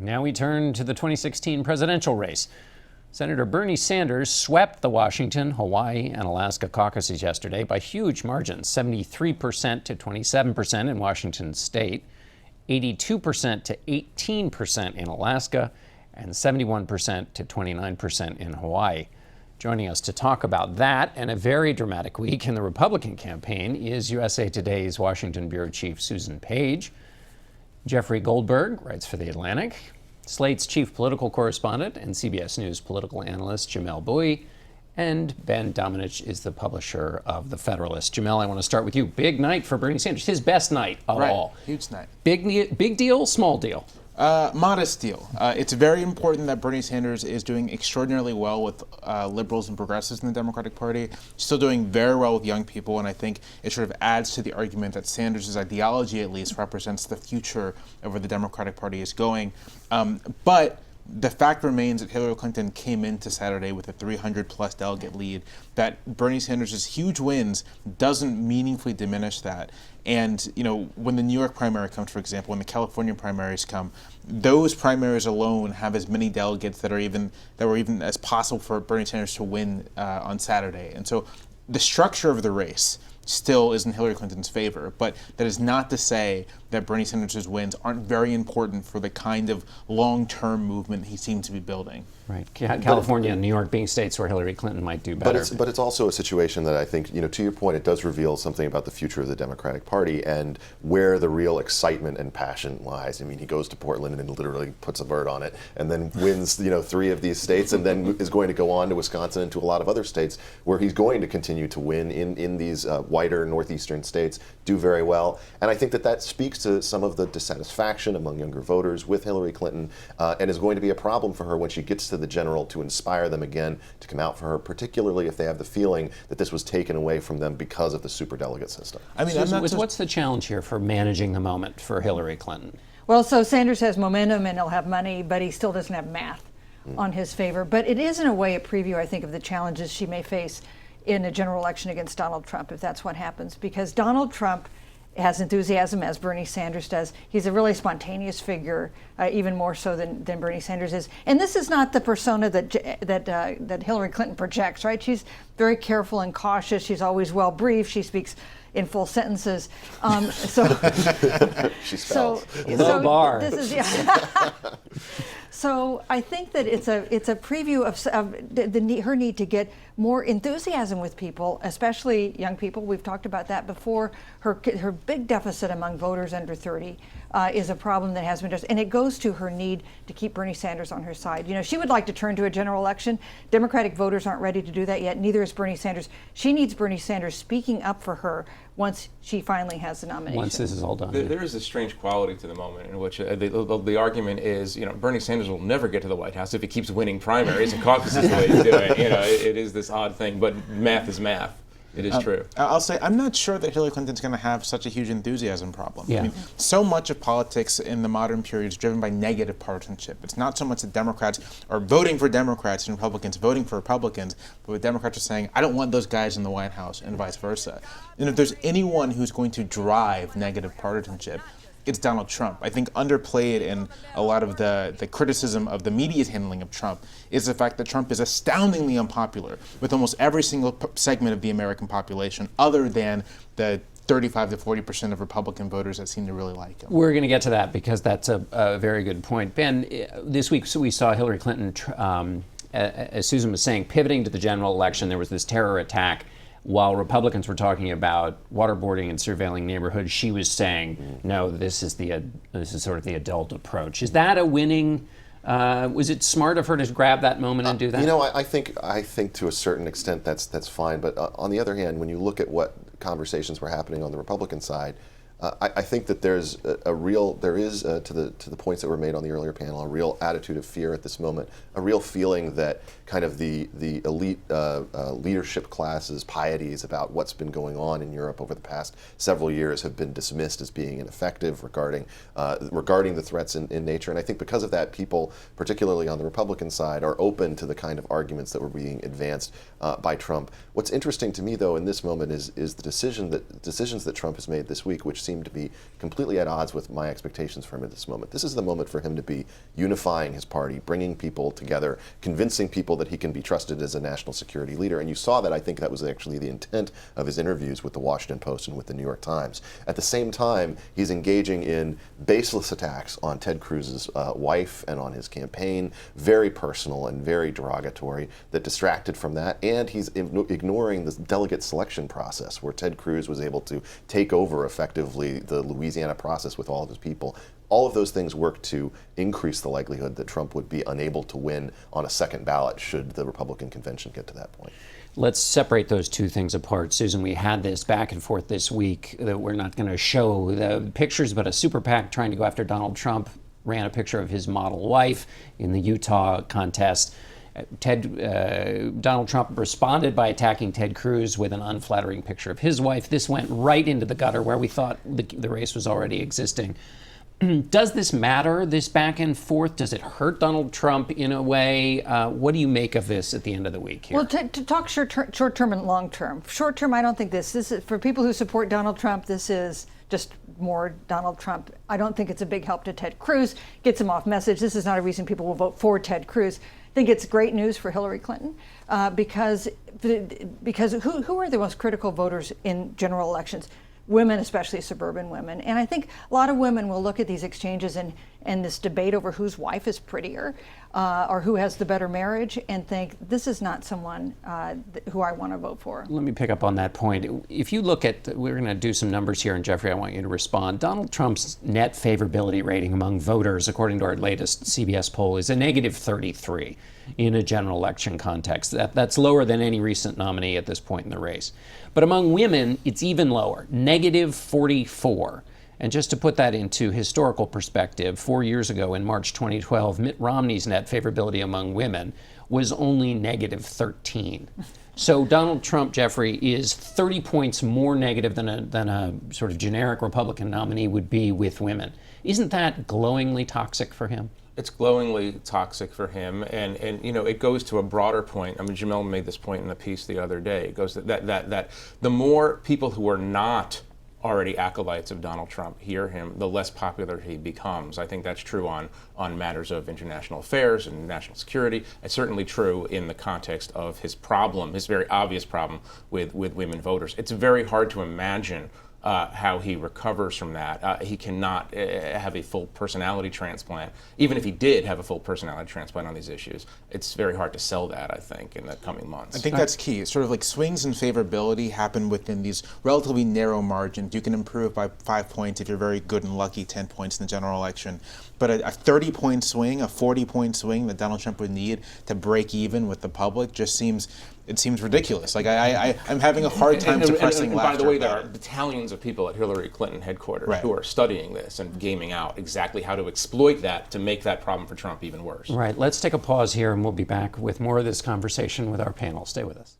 Now we turn to the 2016 presidential race. Senator Bernie Sanders swept the Washington, Hawaii, and Alaska caucuses yesterday by huge margins, 73% to 27% in Washington state, 82% to 18% in Alaska, and 71% to 29% in Hawaii. Joining us to talk about that and a very dramatic week in the Republican campaign is USA Today's Washington bureau chief Susan Page. Jeffrey Goldberg writes for The Atlantic. Slate's chief political correspondent and CBS News political analyst Jamelle Bouie. And Ben Domenech is the publisher of The Federalist. Jamelle, I want to start with you. Big night for Bernie Sanders. His best night of all. Huge night. Big deal, small deal? Modest deal. It's very important that Bernie Sanders is doing extraordinarily well with liberals and progressives in the Democratic Party. Still doing very well with young people, and I think it sort of adds to the argument that Sanders' ideology, at least, represents the future of where the Democratic Party is going. But the fact remains that Hillary Clinton came into Saturday with a 300-plus delegate lead, that Bernie Sanders' huge wins doesn't meaningfully diminish that. And, you know, when the New York primary comes, for example, when the California primaries come, those primaries alone have as many delegates that were even as possible for Bernie Sanders to win on Saturday. And so the structure of the race still is in Hillary Clinton's favor, but that is not to say that Bernie Sanders' wins aren't very important for the kind of long-term movement he seems to be building. Right. California and New York being states where Hillary Clinton might do better. But it's also a situation that I think, you know, to your point, it does reveal something about the future of the Democratic Party and where the real excitement and passion lies. I mean, he goes to Portland and literally puts a bird on it and then wins, you know, 3 of these states and then is going to go on to Wisconsin and to a lot of other states where he's going to continue to win in these wider northeastern states, do very well. And I think that speaks to some of the dissatisfaction among younger voters with Hillary Clinton and is going to be a problem for her when she gets to the general to inspire them again to come out for her, particularly if they have the feeling that this was taken away from them because of the superdelegate system. I mean, what's the challenge here for managing the moment for Hillary Clinton? Well, so Sanders has momentum and he'll have money, but he still doesn't have math on his favor. But it is in a way a preview, I think, of the challenges she may face in a general election against Donald Trump, if that's what happens. Because Donald Trump has enthusiasm as Bernie Sanders does. He's a really spontaneous figure, even more so than Bernie Sanders is. And this is not the persona that Hillary Clinton projects, right? She's very careful and cautious. She's always well briefed. She speaks in full sentences. She spells. Low bar. This is, yeah. So I think that it's a preview of her need to get more enthusiasm with people, especially young people. We've talked about that before. Her big deficit among voters under 30 is a problem that has been addressed, and it goes to her need to keep Bernie Sanders on her side. You know, she would like to turn to a general election. Democratic voters aren't ready to do that yet. Neither is Bernie Sanders. She needs Bernie Sanders speaking up for her once she finally has the nomination. Once this is all done. There is a strange quality to the moment in which the argument is, you know, Bernie Sanders will never get to the White House if he keeps winning primaries and caucuses the way he's doing. You know, it is this odd thing, but math is math. It is true. I'll say I'm not sure that Hillary Clinton's going to have such a huge enthusiasm problem. Yeah. I mean, so much of politics in the modern period is driven by negative partisanship. It's not so much that Democrats are voting for Democrats and Republicans voting for Republicans, but Democrats are saying, I don't want those guys in the White House, and vice versa. And if there's anyone who's going to drive negative partisanship, it's Donald Trump. I think underplayed in a lot of the criticism of the media's handling of Trump is the fact that Trump is astoundingly unpopular with almost every single segment of the American population, other than the 35 to 40% of Republican voters that seem to really like him. We're going to get to that because that's a very good point. Ben, this week we saw Hillary Clinton, as Susan was saying, pivoting to the general election. There was this terror attack. While Republicans were talking about waterboarding and surveilling neighborhoods, she was saying, no, this is sort of the adult approach. Is that a winning? Was it smart of her to grab that moment and do that? You know, I think to a certain extent that's fine. But on the other hand, when you look at what conversations were happening on the Republican side, I think that there is to the points that were made on the earlier panel, a real attitude of fear at this moment, a real feeling that kind of the elite leadership class's pieties about what's been going on in Europe over the past several years have been dismissed as being ineffective regarding the threats in nature. And I think because of that, people, particularly on the Republican side, are open to the kind of arguments that were being advanced by Trump. What's interesting to me, though, in this moment is the decisions that Trump has made this week, which seem to be completely at odds with my expectations for him at this moment. This is the moment for him to be unifying his party, bringing people together, convincing people that he can be trusted as a national security leader. And you saw that. I think that was actually the intent of his interviews with the Washington Post and with the New York Times. At the same time, he's engaging in baseless attacks on Ted Cruz's wife and on his campaign, very personal and very derogatory, that distracted from that. And he's ignoring the delegate selection process, where Ted Cruz was able to take over effectively the Louisiana process with all of his people. All of those things work to increase the likelihood that Trump would be unable to win on a second ballot should the Republican convention get to that point. Let's separate those two things apart. Susan, we had this back and forth this week that we're not going to show the pictures, but a super PAC trying to go after Donald Trump ran a picture of his model wife in the Utah contest. Donald Trump responded by attacking Ted Cruz with an unflattering picture of his wife. This went right into the gutter where we thought the race was already existing. Does this matter, this back and forth? Does it hurt Donald Trump in a way? What do you make of this at the end of the week here? Well, to talk short term and long term. Short term, I don't think this is, for people who support Donald Trump, this is just more Donald Trump. I don't think it's a big help to Ted Cruz. Gets him off message. This is not a reason people will vote for Ted Cruz. I think it's great news for Hillary Clinton because who are the most critical voters in general elections? Women, especially suburban women. And I think a lot of women will look at these exchanges and this debate over whose wife is prettier or who has the better marriage and think, this is not someone who I want to vote for. Let me pick up on that point. If you look at, we're going to do some numbers here, and Jeffrey, I want you to respond. Donald Trump's net favorability rating among voters, according to our latest CBS poll, is a negative 33 in a general election context. That's lower than any recent nominee at this point in the race. But among women, it's even lower, negative 44. And just to put that into historical perspective, 4 years ago in March 2012, Mitt Romney's net favorability among women was only negative 13. So Donald Trump, Jeffrey, is 30 points more negative than a sort of generic Republican nominee would be with women. Isn't that glowingly toxic for him? It's glowingly toxic for him, and you know, it goes to a broader point. I mean, Jamelle made this point in the piece the other day. It goes that the more people who are not already acolytes of Donald Trump hear him, the less popular he becomes. I think that's true on matters of international affairs and national security. It's certainly true in the context of his problem, his very obvious problem with women voters. It's very hard to imagine how he recovers from that. He cannot have a full personality transplant. Even if he did have a full personality transplant on these issues, it's very hard to sell that, I think, in the coming months. I think that's key. It's sort of like swings in favorability happen within these relatively narrow margins. You can improve by 5 points if you're very good and lucky, 10 points in the general election. But a 30-point swing, a 40-point swing that Donald Trump would need to break even with the public just seems ridiculous. Like I'm having a hard time suppressing laughter. By the way, there are battalions of people at Hillary Clinton headquarters who are studying this and gaming out exactly how to exploit that to make that problem for Trump even worse. Right. Let's take a pause here, and we'll be back with more of this conversation with our panel. Stay with us.